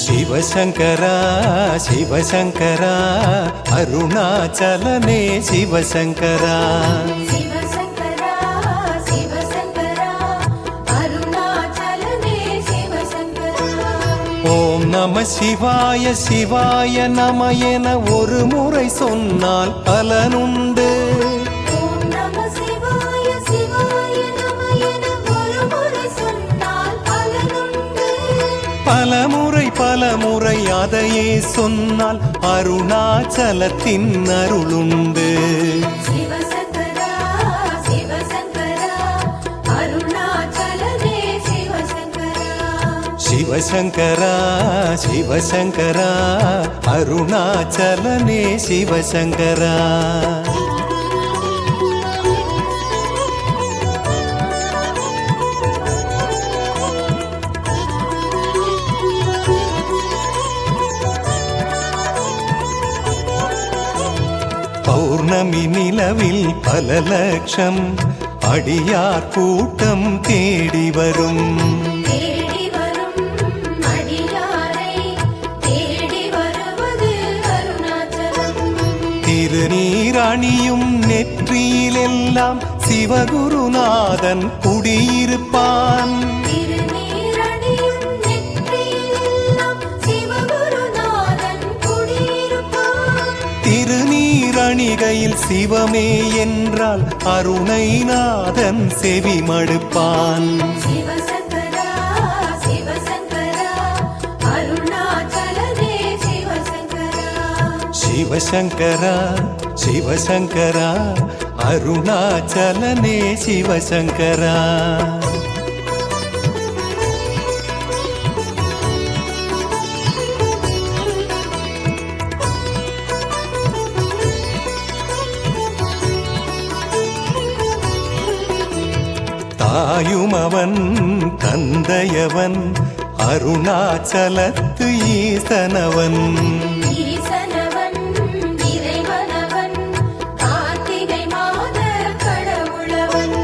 சிவசங்கரா சிவசங்கரா அருணாச்சலனே சிவசங்கரா சிவசங்கரா சிவசங்கரா அருணாச்சலனே சிவசங்கரா. ஓம் நம சிவாய சிவாய நம என ஒரு முறை சொன்னால் பலனுண்டு. ஓம் நம சிவாய சிவாய நம என ஒரு முறை சொன்னால் பலனுண்டு. பலமுறை அதையே சொன்னால் அருணாச்சலத்தின் அருளுண்டு. சிவசங்கரா சிவசங்கரா அருணாச்சலனே சிவசங்கரா. சிவசங்கரா சிவசங்கரா அருணாச்சலனே சிவசங்கரா. பௌர்ணமி நிலவில் பல லட்சம் அடியார் கூட்டம் தேடி வரும். தேடி வரும் அடியாரை தேடி வருவது அருணாச்சலம். திருநீரணியும் நெற்றியிலெல்லாம் சிவகுருநாதன் குடியிருப்பான். திருநீரணியும் நெற்றியிலெல்லாம் சிவகுருநாதன் குடியிருப்பான். திருநீரணிகையில் சிவமே என்றால் அருணைநாதன் செவி மடுப்பான். சிவசங்கரா சிவசங்கரா அருணாச்சலனே சிவசங்கரா. சிவசங்கரா சிவசங்கரா அருணாச்சலனே சிவசங்கரா. தாயுமவன் தந்தையவன் அருணாச்சலத்து ஈசனவன். ஈசனவன் இறைவனவன் கார்த்திகை மாத கடவுளவன்.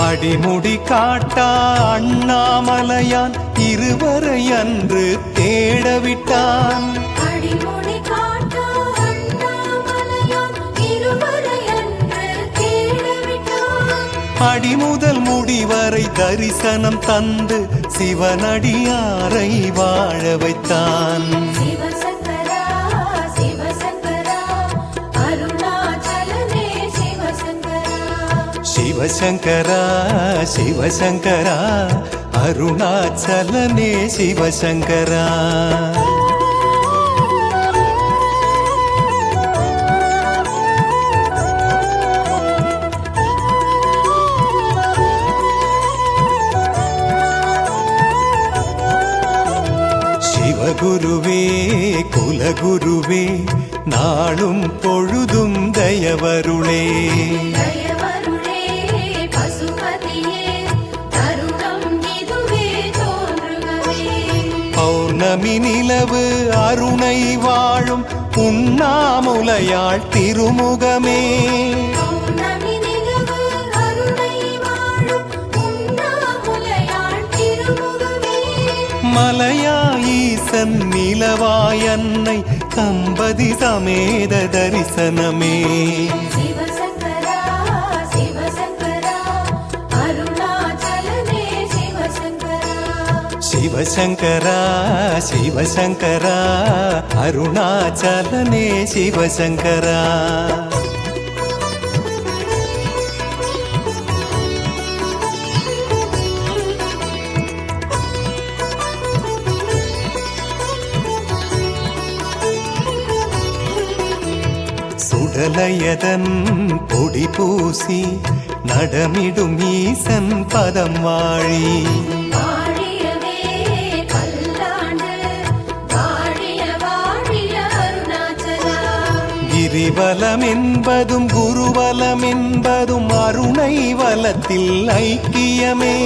அடிமுடி காட்டா அண்ணாமலையான் இருவரை அன்று தேடவிட்டான். அடிமுடி காட்டா அண்ணாமலையான் இருவரை அன்று தேடவிட்டான். அடிமுதல் முடிவரை தரிசனம் தந்து சிவனடியாரை வாழ வைத்தான். சிவசங்கரா சிவசங்கரா அருணாச்சலனே சிவசங்கரா. சிவசங்கரா சிவசங்கரா அருணாச்சலனே சிவசங்கரா. சிவகுருவே குலகுருவே நாளும் பொழுதும் தயவருளே. தயவருளே பசுபதியே தருணம் இதுவே தோன்றுகவே. பௌர்ணமி நிலவு அருணை வாழும் உண்ணாமுலையாள் திருமுகமே. பௌர்ணமி நிலவு அருணை வாழும் உண்ணாமுலையாள் திருமுகமே. மலையா ஈசன் நிலவாயன்னை தம்பதி சமேத தரிசனமே. சிவசங்கரா சிவசங்கரா அருணாச்சலனே சிவசங்கரா. சிவசங்கரா சிவசங்கரா அருணாச்சலனே சிவசங்கரா. சுடலையதன் பொடி பூசி நடமிடும் ஈசன் பதம் வாழி. வாழியவே பல்லாண்டு வாழிய வாழிய அருணாச்சலா. கிரிவலம் என்பதும் குருவலம் என்பதும் அருணை வலத்தில் ஐக்கியமே.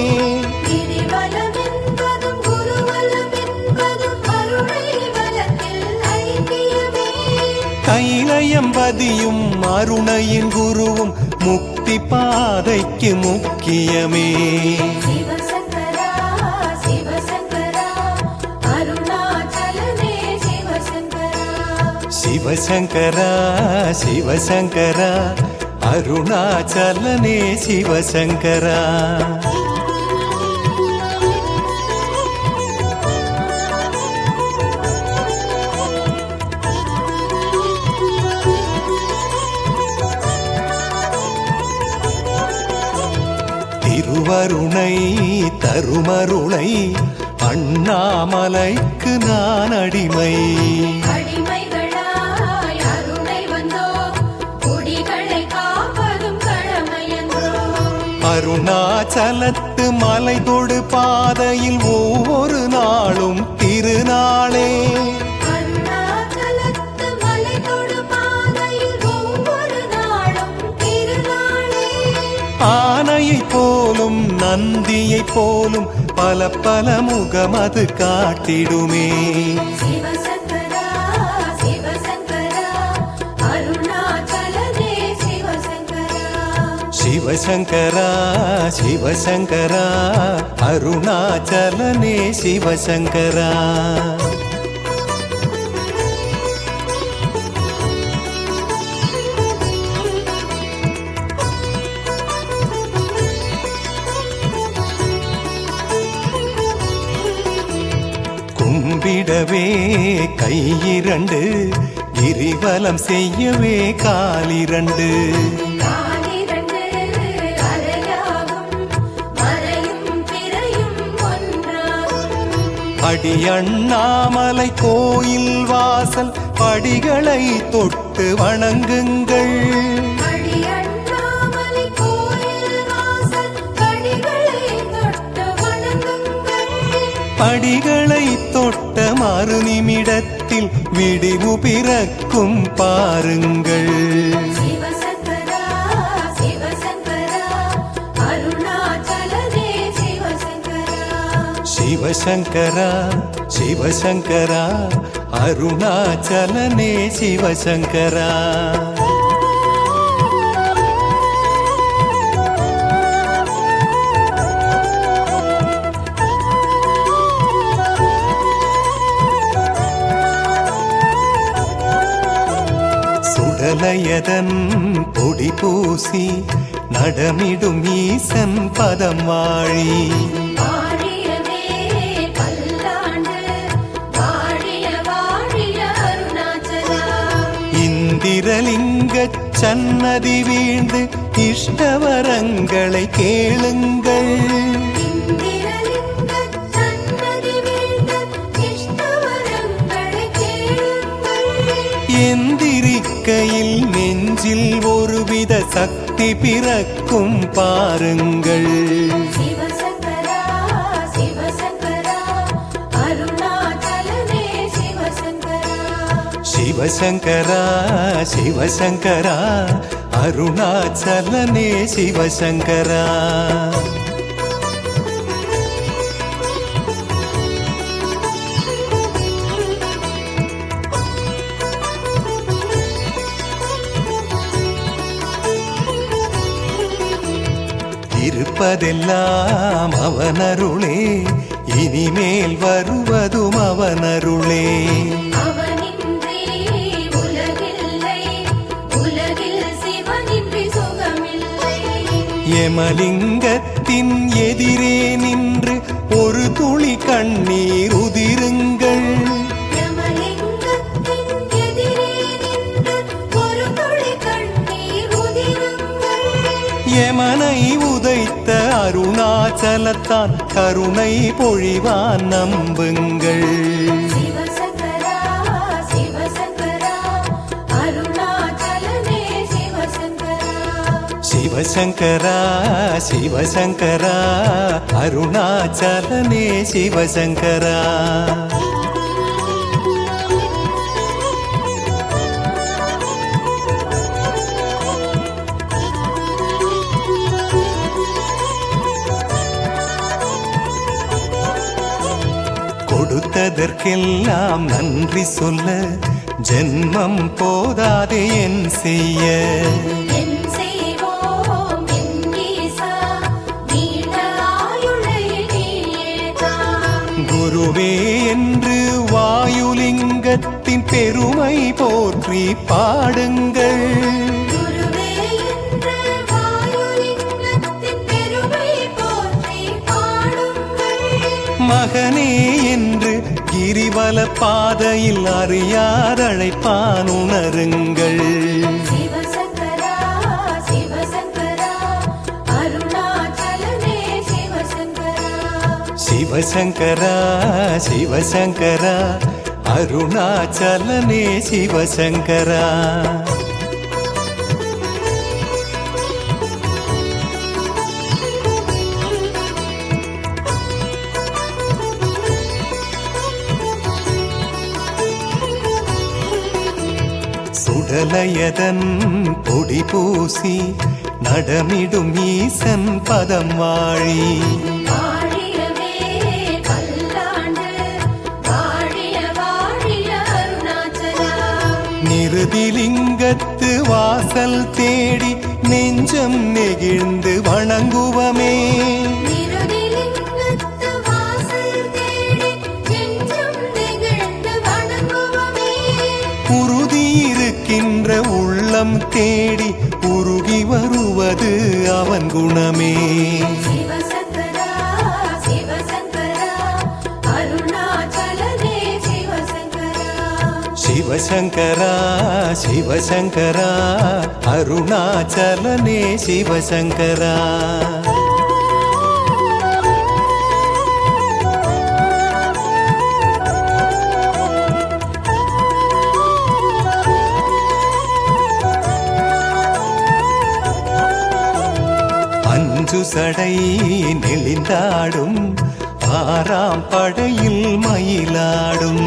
கிரிவலம் என்பதும் குருவலம் என்பதும் அருணை வலத்தில் ஐக்கியமே. கைலயம்பதியும் அருணையின் குருவும் முக்தி பாதைக்கு முக்கியமே. சிவசங்கரா சிவசங்கரா அருணாச்சல சிவசங்கரா சிவசங்கரா அருணாச்சலனே சிவசங்கரா. திருவருணை தருமருளை அண்ணாமலைக்கு நான் அடிமை. அடிமைகளாய் அருணை வந்தோம், குடிகளை காப்பதும் கடமையன்றோ. அருணாச்சலத்து மலை தொடு பாதையில் ஒவ்வொரு நாளும் திருநாளே. அருணாச்சலத்து மலை தொடு பாதையில் ஒவ்வொரு நாளும் திருநாளே. ஆனையைப் போலும் நந்தியைப் போலும் பல பல முகம் அது காட்டிடுமே. சிவசங்கரா சிவசங்கரா அருணாச்சலனே சிவசங்கரா. சிவசங்கரா சிவசங்கரா அருணாச்சலனே சிவசங்கரா. கும்பிடவே கையிரண்டு, கிரிவலம் செய்யவே காலிரண்டு. காலிரண்டு அலையாகும், மறையும் பிறையும் ஒன்றாகும். அடி அண்ணாமலை கோயில் வாசல் படிகளை தொட்டு வணங்குங்கள். அடி அண்ணாமலை கோயில் வாசல் படிகளை தொட்டு வணங்குங்கள். படிகளை தொட்ட மறு நிமிடத்தில் விடிவு பிறக்கும் பாருங்கள். சிவசங்கரா சிவசங்கரா அருணாச்சலனே சிவசங்கரா. சிவசங்கரா சிவசங்கரா அருணாச்சலனே சிவசங்கரா. சுடலையதன் பொடி பூசி நடமிடும் ஈசன் பதம் வாழி. வாழியவே பல்லாண்டு, வாழிய வாழிய அருணாச்சலா. இந்திரலிங்கச் சன்னதி வீழ்ந்து இஷ்டவரங்களை கேளுங்கள். இந்திரலிங்கச் சன்னதி வீழ்ந்த இஷ்டவரங்களை கேளுங்கள். எந்திரிக்கையில் நெஞ்சில் ஒருவித சக்தி பிறக்கும் பாருங்கள். சிவசங்கரா சிவசங்கரா அருணாச்சலனே சிவசங்கரா. சிவசங்கரா சிவசங்கரா அருணாச்சலனே சிவசங்கரா. இருப்பதெல்லாம் அவனருளே, இனிமேல் வருவதும் அவனருளே. அவனின்றி உலகில்லை, உலகில் சிவனின்றி சுகமில்லை. யமலிங்கத்தின் எதிரே நின்று ஒரு துளி கண்ணீர் உதிருங்கள். யமலிங்கத்தின் எதிரே நின்று ஒரு துளி கண்ணீர் உதிருங்கள். யமனை உதைத்த அருணாச்சலத்தான் கருணை பொழிவான் நம்புங்கள். சிவசங்கரா சிவசங்கரா அருணாச்சலனே சிவசங்கரா. சிவசங்கரா சிவசங்கரா அருணாச்சலனே சிவசங்கரா. கொடுத்ததற்கெல்லாம் நன்றி சொல்ல ஜென்மம் போதாதே என் செய்ய. என் செய்வோம் என் ஈசா, நீண்ட ஆயுளை நீயே தா. குருவே என்று வாயுலிங்க வாயுலிங்கத்தின் பெருமை போற்றி பாடுங்கள். குருவே என்று வாயுலிங்கத்தின் பெருமை போற்றி பாடுங்கள். மகனே என்று கிரிவல பாதையில் அறியாதழைப்பான் உணருங்கள். சிவசங்கரா சிவசங்கரா அருணாச்சலனே சிவசங்கரா. சிவசங்கரா சிவசங்கரா அருணாச்சலனே சிவசங்கரா. சுடலையதன் பொடி பூசி நடமிடும் ஈசன் பதம் வாழி. வாழியவே பல்லாண்டு வாழிய வாழிய அருணாச்சலா. நிருதிலிங்கத்து வாசல் தேடி நெஞ்சம் நெகிழ்ந்து வணங்குவமே. நிருதிலிங்கத்து வாசல் தேடி நெஞ்சம் நெகிழ்ந்து வணங்குவமே. உறுதி இருக்கின்ற உள்ளம் தேடி உருகி வருவது அவன் குணமே. சிவசங்கரா சிவசங்கரா அருணாச்சலனே சிவசங்கரா. சிவசங்கரா சிவசங்கரா அருணாச்சலனே சிவசங்கரா. அஞ்சு சடை நெளிந்தாடும் ஆறாம் படையில் மயிலாடும்.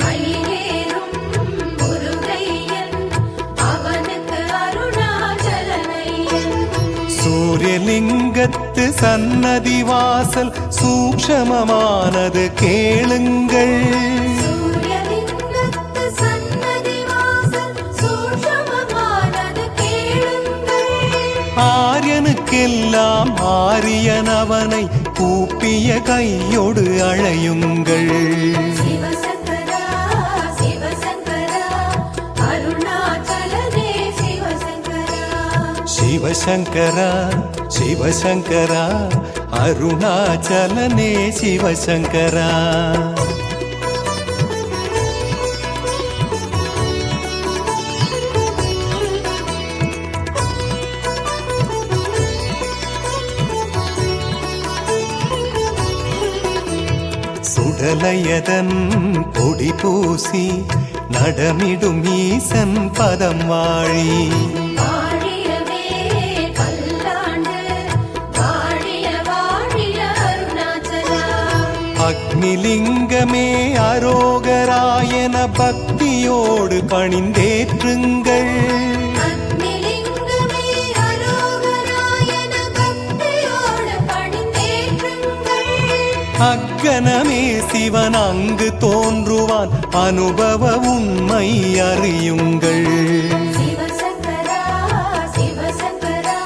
மயிலேறும் முருகையன் அவனுக்கு அருணாச்சலனையன். சூரியலிங்கத்து சன்னதி வாசல் சூக்ஷமமானது கேளுங்கள். சூரியலிங்கத்து சன்னதி வாசல் சூக்ஷமமானது கேளுங்கள். ஆரியனுக்கெல்லாம் ஆரியன் அவனை கூப்பிய கையோடு அழையுங்கள். சிவசங்கரா சிவசங்கரா அருணாச்சலனே சிவசங்கரா. சிவசங்கரா சிவசங்கரா அருணாச்சலனே சிவசங்கரா. சுடலையதன் பொடி பூசி நடமிடும் ஈசன் பதம் வாழி. வாழியவே பல்லாண்டு வாழிய வாழிய அருணாச்சலா. அக்னிலிங்கமே அரோகராயன பக்தியோடு பணிந்தேற்றுங்கள். அக்னிலிங்கமே அரோகராயன பக்தியோடு பணிந்தேற்றுங்கள். அக்கனமே சிவன் அங்கு தோன்றுவான் அனுபவ உண்மை அறியுங்கள். சிவசங்கரா சிவசங்கரா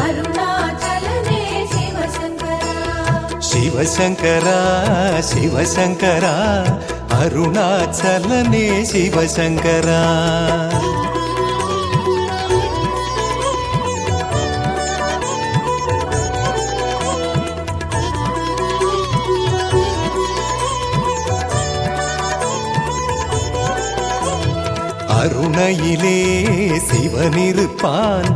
அருணாச்சலனே சிவசங்கரா. சிவசங்கரா சிவசங்கரா அருணாச்சலனே சிவசங்கரா. அருணையிலே சிவனிருப்பான்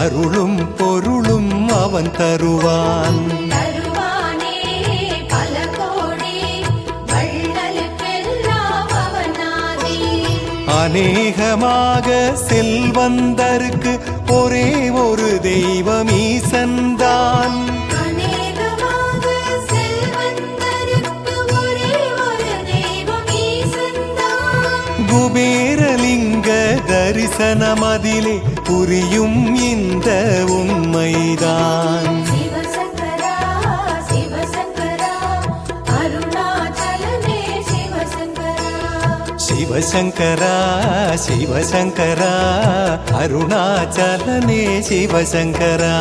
அருளும் பொருளும் அவன் தருவான். தருவானே பல கோடி வள்ளலுக்கெல்லாம் அவனாதி. அநேகமாக செல்வந்தருக்கு ஒரே ஒரு தெய்வம் ஈசன்தான். அநேகமாக செல்வந்தருக்கு ஒரே ஒரு தெய்வம் ஈசன்தான். குபேரலிங்க தரிசனமதிலே புரியும் இந்த உண்மைதான். சிவசங்கரா சிவசங்கரா அருணாச்சலனே சிவசங்கரா. சிவசங்கரா சிவசங்கரா அருணாச்சலனே சிவசங்கரா.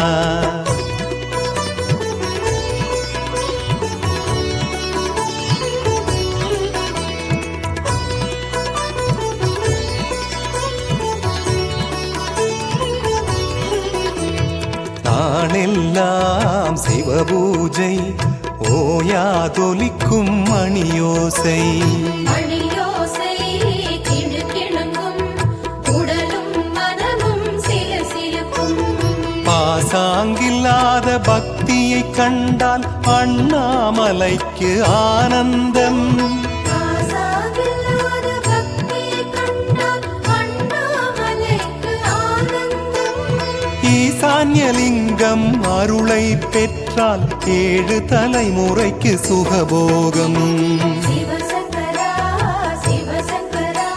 பூஜை ஓயாதொலிக்கும் மணியோசை மணியோசை கிணுகிணுங்கும் உடலும் மனமும் சிலுசிலுக்கும் பாசாங்கில்லாத பக்தியை கண்டால் அண்ணாமலைக்கு ஆனந்தம் ஆசாகில்லாத பக்தியை கண்டால் அண்ணாமலைக்கு ஆனந்தம் ஈசான்யலிங்கம் அருளை பெற்றால் 7 தலைமுறைக்கு சுகபோகம் சிவசங்கரா சிவசங்கரா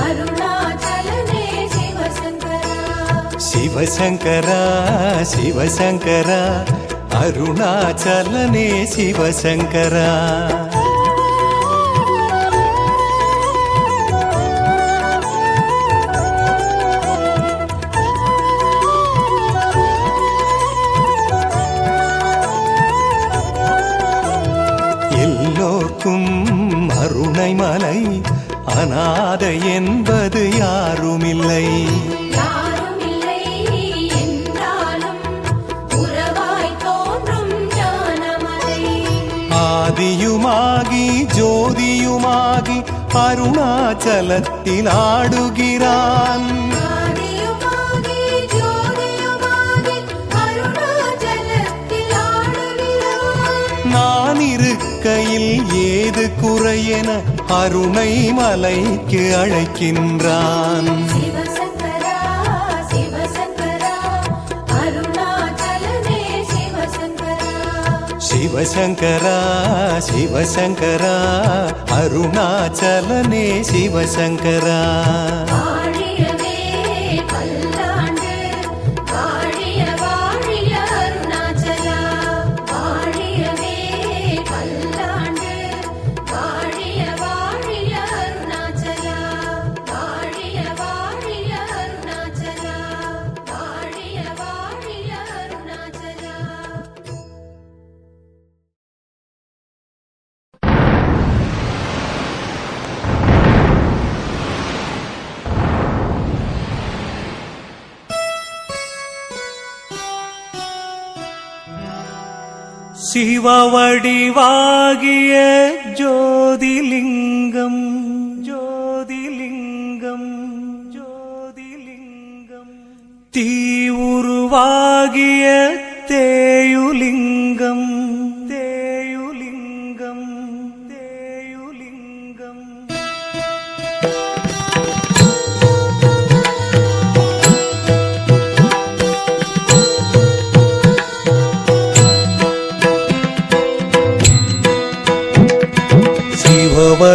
அருணாச்சலனே சிவசங்கரா சிவசங்கரா சிவசங்கரா அருணாச்சலனே சிவசங்கரா எல்லோர்க்கும் அருணைமலை அநாதை என்பது யாருமில்லை யாருமில்லை என்றாலும் உறவாய் தோன்றும் ஞானமலை ஆதியுமாகி ஜோதியுமாகி அருணாச்சலத்தில் ஆடுகிறான் ஆதியுமாகி ஜோதியுமாகி அருணாச்சலத்தில் ஆடுகிறான் நான் இருக்கையில் ஏது குறையென அருணை மலைக்கு அழைக்கின்றான் சிவசங்கரா சிவசங்கரா அருணாச்சலனே சிவசங்கரா சிவசங்கரா சிவசங்கரா அருணாச்சலனே சிவசங்கரா வாழியவே பல்லாண்டு வாழிய வாழிய அருணாச்சலா வாழியவே பல்லாண்டு வாழிய வாழிய அருணாச்சலா வாழிய வாழிய அருணாச்சலா வாழிய வாழிய அருணாச்சலா சிவவடிவாகிய ஜோதிலிங்கம் ஜோதிலிங்கம் ஜோதிலிங்கம் தீவுருவாகிய தேயுலிங்கம் தேயுலிங்கம் தேயுலிங்கம்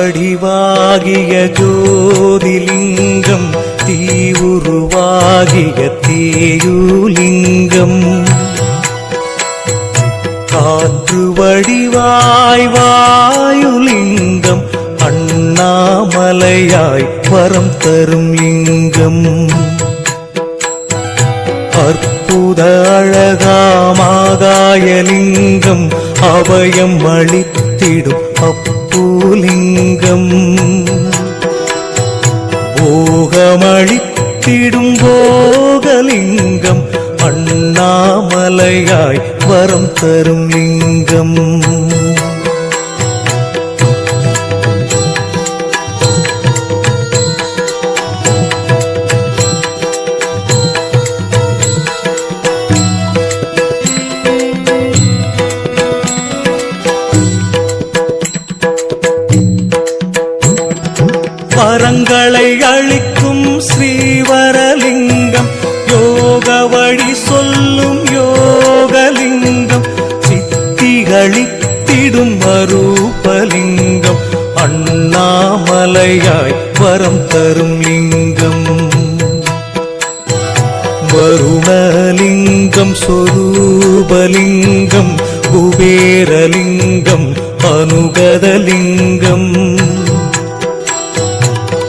சிவவடிவாகிய ஜோதிலிங்கம் தீவுருவாகிய தேயுலிங்கம் காற்று வடிவாய் வாயுலிங்கம் அண்ணாமலையாய் வரம் தரும் லிங்கம் அற்புத அழகாமாகாயலிங்கம் அபயம் அளித்திடும் அப்புலிங்கம் போகமளித்திடும் போகலிங்கம் அண்ணாமலையாய் வரம் தரும் லிங்கம் வரங்களை அளிக்கும் ஸ்ரீவரலிங்கம் யோக வழி சொல்லும் யோகலிங்கம் சித்திகளித்திடும் அரூபலிங்கம் அண்ணாமலையாய் வரம் தரும் லிங்கம் வருணலிங்கம் சொரூபலிங்கம் குபேரலிங்கம் அனுகதலிங்கம்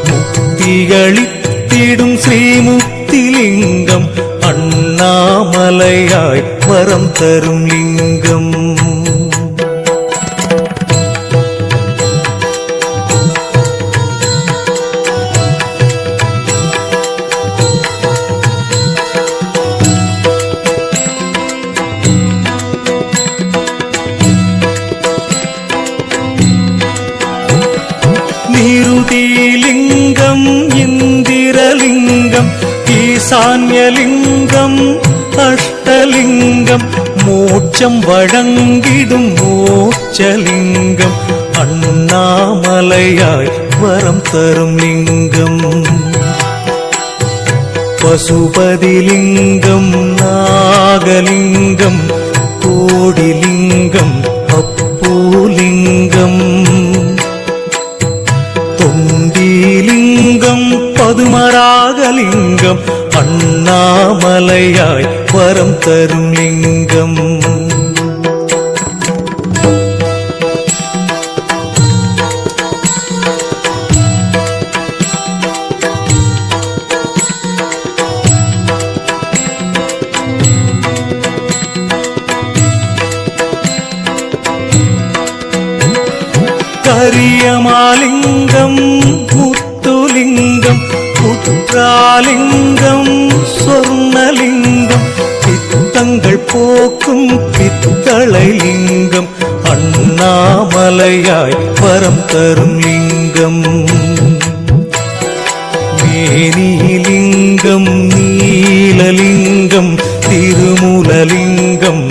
முக்திகளித்திடும் ஸ்ரீமுக்திலிங்கம் அண்ணாமலையாய் வரம் தரும் லிங்கம் விருதிலிங்கம் இந்திரலிங்கம் ஈசான்யலிங்கம் அஷ்டலிங்கம் மோட்சம் வழங்கிடும் மோட்சலிங்கம் அண்ணாமலையாய் வரம் தரும் லிங்கம் பசுபதிலிங்கம் நாகலிங்கம் கோடிலிங்கம் அப்பூலிங்கம் தொண்டிலிங்கம் பதுமராகலிங்கம் அண்ணாமலையாய் வரம் தரும் லிங்கம் கரியமாலிங்கம் முத்துலிங்கம் புற்றாலிங்கம் சொர்ணலிங்கம் பித்தங்கள் போக்கும் பித்தளைலிங்கம் அண்ணாமலையாய் வரம் தரும் லிங்கம் மேனிலிங்கம் நீலலிங்கம் திருமூலலிங்கம்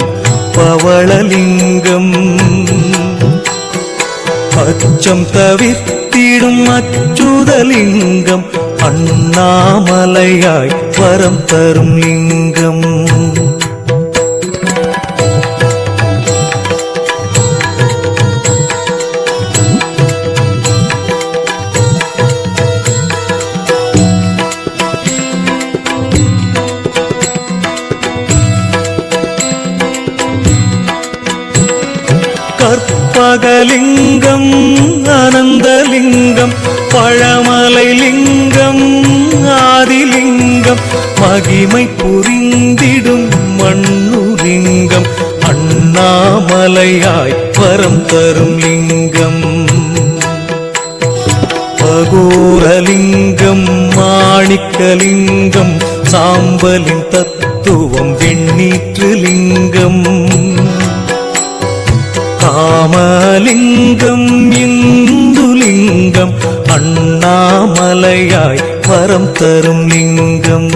பவளலிங்கம் அச்சம் தவிர்த்திடும் அச்சுதலிங்கம் அண்ணாமலையாய் வரம் தரும் லிங்கம் கற்பகலிங்கம் அனந்தலிங்கம் பழமலைலிங்கம் ஆதிலிங்கம் மகிமை புரிந்திடும் மண்ணுலிங்கம் அண்ணாமலையாய் வரம் தரும் லிங்கம் அகோரலிங்கம் மாணிக்கலிங்கம் சாம்பலின் தத்துவம் வெண்ணீற்றுலிங்கம் காமலிங்கம் இந்துலிங்கம் அண்ணாமலையாய் வரம் தரும் லிங்கம்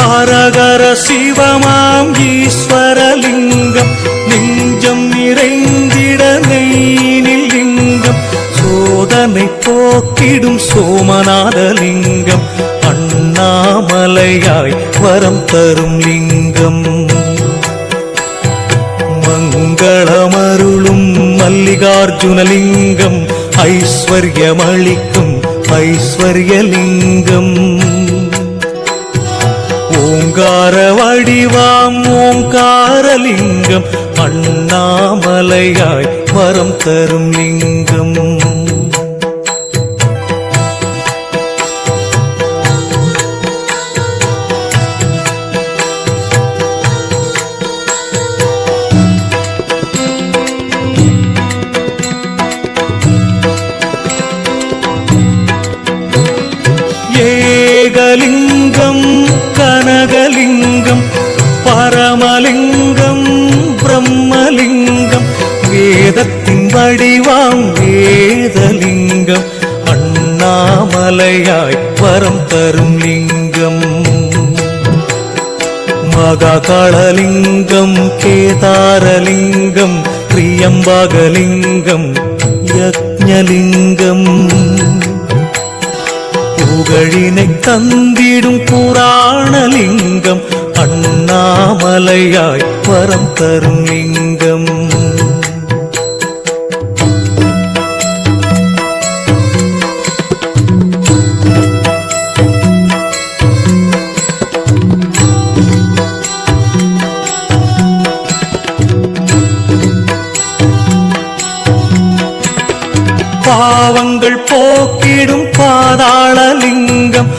ஹரஹர சிவமாம் ஈஸ்வரலிங்கம் நெஞ்சம் நிறைந்திட நெய்னில் லிங்கம் சோதனை போக்கிடும் சோமநாதலிங்கம் அண்ணாமலையாய் வரம் தரும் லிங்கம் மங்களமருளும் மல்லிகார்ஜுனலிங்கம் ஐஸ்வர்யமளிக்கும் ஐஸ்வர்யலிங்கம் ஓங்கார வடிவாம் ஓங்காரலிங்கம் அண்ணாமலையாய் வரம் தரும் லிங்கம் ஏகலிங்கம் கனகலிங்கம் பரமலிங்கம் பிரம்மலிங்கம் வேதத்தின் வடிவாம் வேதலிங்கம் அண்ணாமலையாய் வரம் தரும் லிங்கம் மகாகாளலிங்கம் கேதாரலிங்கம் பிரியம்பகலிங்கம் யக்ஞலிங்கம் புகழினை தந்திடும் புராணலிங்கம் அண்ணாமலையாய் வரம் தரும் லிங்கம் பாவங்கள் போக்கிடும் பாதாளலிங்கம்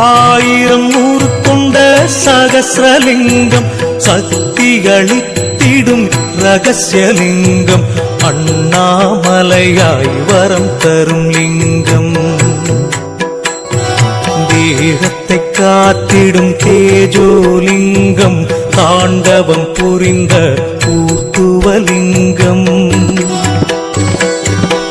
ஆயிரம் நூறு கொண்ட சகஸ்ரலிங்கம் சக்தி அளித்திடும் ரகசியலிங்கம் அண்ணாமலையாய் வரம் தரும் லிங்கம். தேகத்தை காத்திடும் தேஜோலிங்கம், தாண்டவம் புரிந்த ஊர்த்துவலிங்கம்.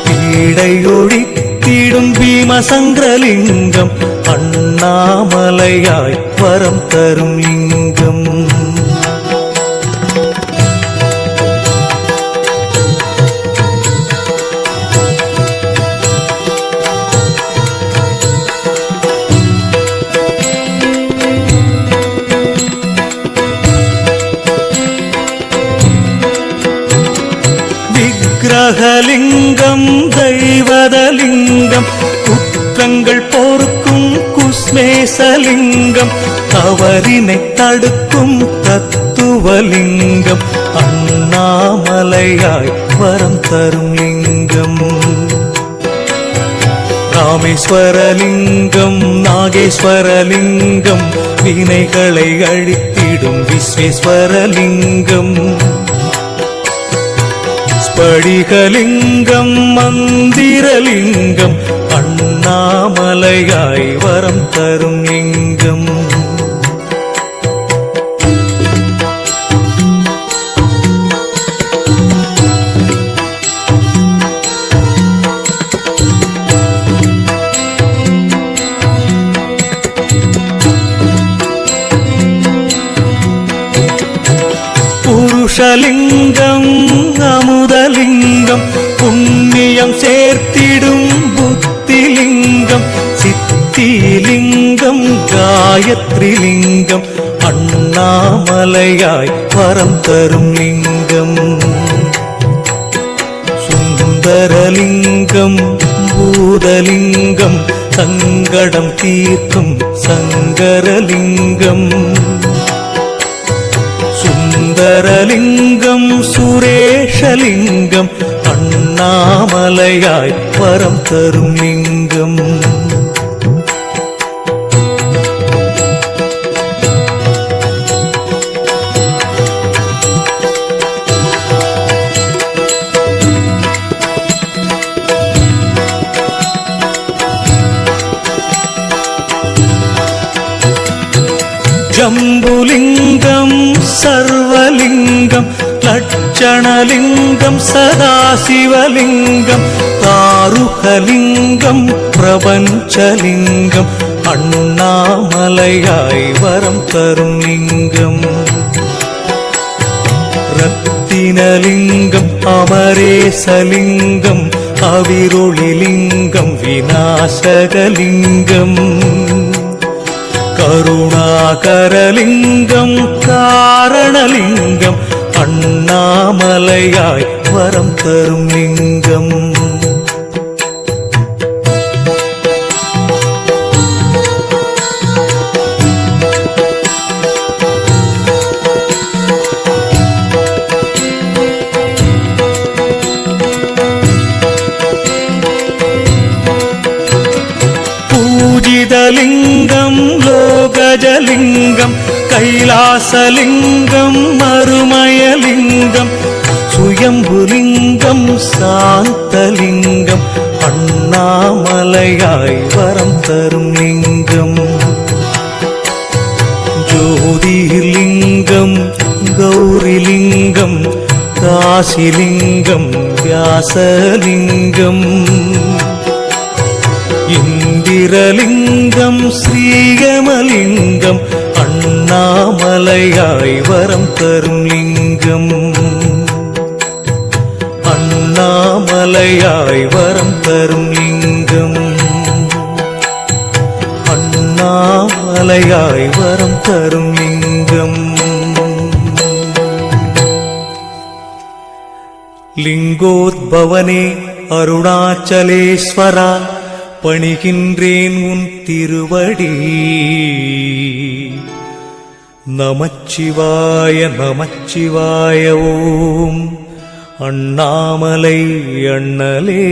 பீடையொழித்திடும் பீமசங்கரலிங்கம், அண்ணாமலையாய் வரம் தரும் லிங்கம். விக்கிரகலிங்கம் தெய்வதலிங்கம், குற்றங்கள் போர்க்கும் குஸ்மேசலிங்கம், தவறினை தடுக்கும் தத்துவலிங்கம், அண்ணாமலையாய் வரம் தரும் லிங்கம். ராமேஸ்வரலிங்கம் நாகேஸ்வரலிங்கம், வினைகளை அழித்திடும் விஸ்வேஸ்வரலிங்கம். ஸ்படிகலிங்கம் மந்திரலிங்கம், அண்ணாமலையாய் வரம் தரும் லிங்கம். புருஷலிங்கம் அமுதலிங்கம், புண்ணியம் சேர்த்திடும் புத்திலிங்கம். சித்திலிங்கம் காயத்ரிலிங்கம், அண்ணாமலையாய் வரம் தரும் லிங்கம். சுந்தரலிங்கம் பூதலிங்கம், சங்கடம் தீர்க்கும் சங்கரலிங்கம். சுந்தரலிங்கம் சுரேஷலிங்கம், அண்ணாமலையாய் வரம் தரும் லிங்கம். ஜம்புலிங்கம் சர்வலிங்கம், லட்சணலிங்கம் சதாசிவலிங்கம், தாருகலிங்கம் பிரபஞ்சலிங்கம், அண்ணாமலையாய் வரம் தரும் லிங்கம். ரத்தினலிங்கம் அமரேசலிங்கம், அவிரொளிலிங்கம் விநாசகலிங்கம். கருணாகரலிங்கம் காரணலிங்கம், அண்ணாமலையாய் வரம் தரும் லிங்கம். பூஜிதலிங்கம் லோகஜலிங்கம், கைலாசலிங்கம் மறுமயலிங்கம். சுயம்புலிங்கம் சாந்தலிங்கம், அண்ணாமலையாய் வரம் தரும் லிங்கம். ஜோதிர்லிங்கம் கௌரிலிங்கம், காசிலிங்கம் வியாசலிங்கம். இந்திரலிங்கம் ஸ்ரீகமலிங்கம், அண்ணாமலையாய் வரம் தரும் லிங்கம். அண்ணாமலையாய் வரம் தரும் லிங்கம். அண்ணாமலையாய் வரம் தரும் லிங்கம். லிங்கோத்பவனே அருணாச்சலேஸ்வரா, பணிகின்றேன் உன் திருவடி. நமச்சிவாய நமச்சிவாய ஓம். அண்ணாமலை அண்ணலே